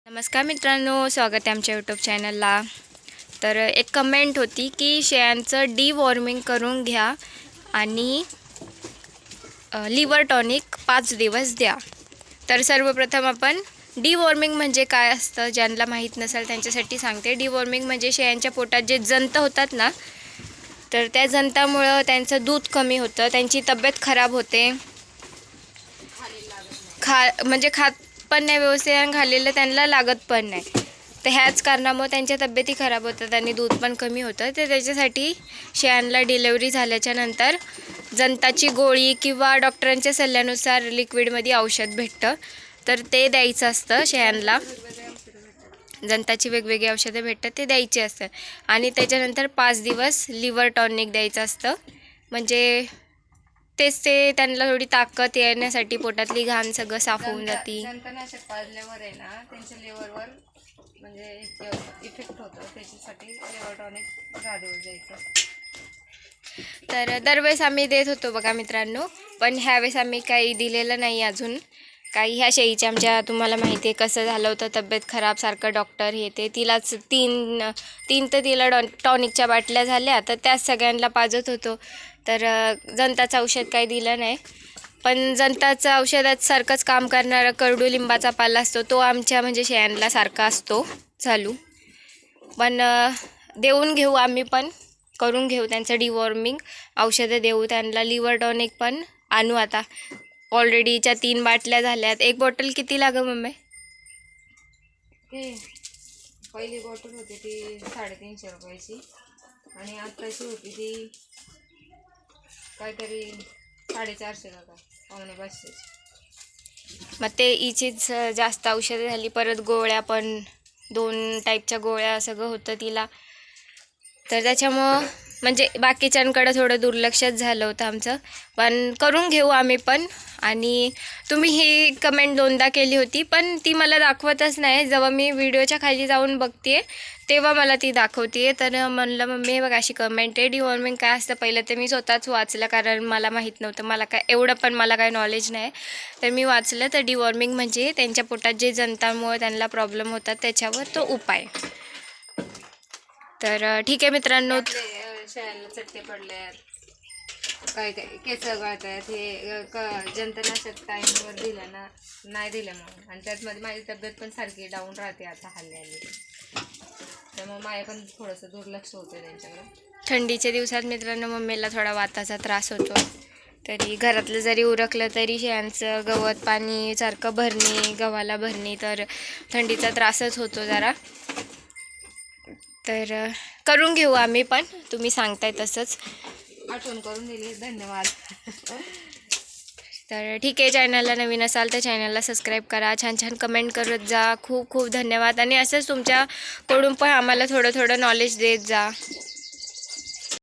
नमस्कार मित्रांनो, स्वागत आहे आमच्या यूट्यूब चॅनलला. तर एक कमेंट होती की शेळ्यांचं डिवॉर्मिंग करून घ्या आणि लिव्हर टॉनिक 5 दिवस द्या. तर सर्वप्रथम आपण डिवॉर्मिंग म्हणजे काय असतं ज्यांना माहीत नसेल त्यांच्यासाठी सांगते. डिवॉर्मिंग म्हणजे शेळ्यांच्या पोटात जे जंत होतात ना, तर त्या जंतामुळं त्यांचं दूध कमी होतं, त्यांची तब्येत खराब होते, म्हणजे खात पण नाही व्यवस्थित आणि खाल्लेलं त्यांना लागत पण नाही. तर ह्याच कारणामुळे त्यांच्या तब्येती खराब होतात आणि दूध पण कमी होतं. तर त्याच्यासाठी शेळ्यांना डिलेवरी झाल्याच्या नंतर जंताची गोळी किंवा डॉक्टरांच्या सल्ल्यानुसार लिक्विडमध्ये औषध भेटतं, तर ते द्यायचं असतं शेळ्यांना. जंताची वेगवेगळी औषधं भेटतात, ते द्यायची असतात. आणि त्याच्यानंतर 5 दिवस लिव्हर टॉनिक द्यायचं असतं. म्हणजे तेच ते त्यांना थोडी ताकद येण्यासाठी, पोटातली घाण सगळं साफ होऊन जाते. जंतनाशक पाजल्यावर आहे ना, त्यांच्या लिव्हरवर म्हणजे इफेक्ट होतो, त्याच्यासाठी लिव्हर टॉनिक 10 दिवस द्यायचं. तर दरवेळेस आम्ही देत होतो बघा मित्रांनो, पण ह्यावेळेस आम्ही काही दिलेलं नाही अजून. काही ह्या शेळीच्या आमच्या तुम्हाला माहिती आहे कसं झालं होतं, तब्येत खराब, सारखं डॉक्टर हे ते. तिलाच तीन तर तिला टॉनिकच्या बाटल्या झाल्या, तर त्याच सगळ्यांना पाजत होतो. तर जंताचं औषध काही दिलं नाही. पण जंताचं औषधात सारखंच काम करणारा कडुलिंबाचा पाला असतो, तो आमच्या म्हणजे शेळ्यांना सारखा असतो चालू. पण देऊन घेऊ आम्ही, पण करून घेऊ त्यांचं डिवॉर्मिंग, औषधं देऊ त्यांना. लिव्हर टॉनिक पण आणू आता. ऑलरेडीच्या 3 बाटल्या झाल्यात. एक बॉटल किती लागं मम्मी? ते पहिली बॉटल होती ती 350 रुपयाची आणि आत्ताची होती ती काहीतरी 450 का पावणे 500. मग ते हिचीच जास्त औषधं झाली. परत गोळ्या पण 2 टाईपच्या गोळ्या सगळं होतं तिला. तर त्याच्यामुळं म्हणजे बाकीच्यांकडं थोडं दुर्लक्षच झालं होतं आमचं. पण करून घेऊ आम्ही पण. आणि तुम्ही ही कमेंट 2दा केली होती, पण ती मला दाखवतच नाही. जेव्हा मी व्हिडिओच्या खाली जाऊन बघते तेव्हा मला ती दाखवते. तर म्हणलं मम्मी हे बघा अशी कमेंट आहे, डिवॉर्मिंग काय असतं. पहिलं ते मी स्वतःच वाचलं, कारण मला माहीत नव्हतं, मला काय एवढं पण मला काय नॉलेज नाही. तर मी वाचलं, तर डिवॉर्मिंग म्हणजे त्यांच्या पोटात जे जंतामुळे त्यांना प्रॉब्लेम होतात त्याच्यावर तो उपाय. तर ठीक आहे मित्रांनो. शेळ्यांना चट्टे पडल्यात, काय काय केस गळतात, हे जंतनाशक टाईमवर दिलं ना, नाही दिलं म्हणून. आणि त्यातमध्ये माझी तब्येत पण सारखी डाऊन राहते आता हल्ली, त्यामुळे माझ्या पण थोडंसं दुर्लक्ष होतं त्यांच्याकडे. थंडीच्या दिवसात मित्रांनो मम्मीला थोडा वाताचा त्रास होतो. तरी घरातलं जरी उरकलं तरी शेळ्यांचं गवत पाणी सारखं भरणी, गव्हाला भरणी, तर थंडीचा त्रासच होतो जरा. तर करून घेऊ आम्ही पण, तुम्ही सांगताय तसंच. आठवण करून दिली, धन्यवाद. तर ठीक आहे, चॅनलला नवीन असाल तर चॅनलला सबस्क्राईब करा, छान छान कमेंट करत जा. खूप खूप धन्यवाद. आणि असंच तुमच्याकडून पण आम्हाला थोडं थोडं नॉलेज देत जा.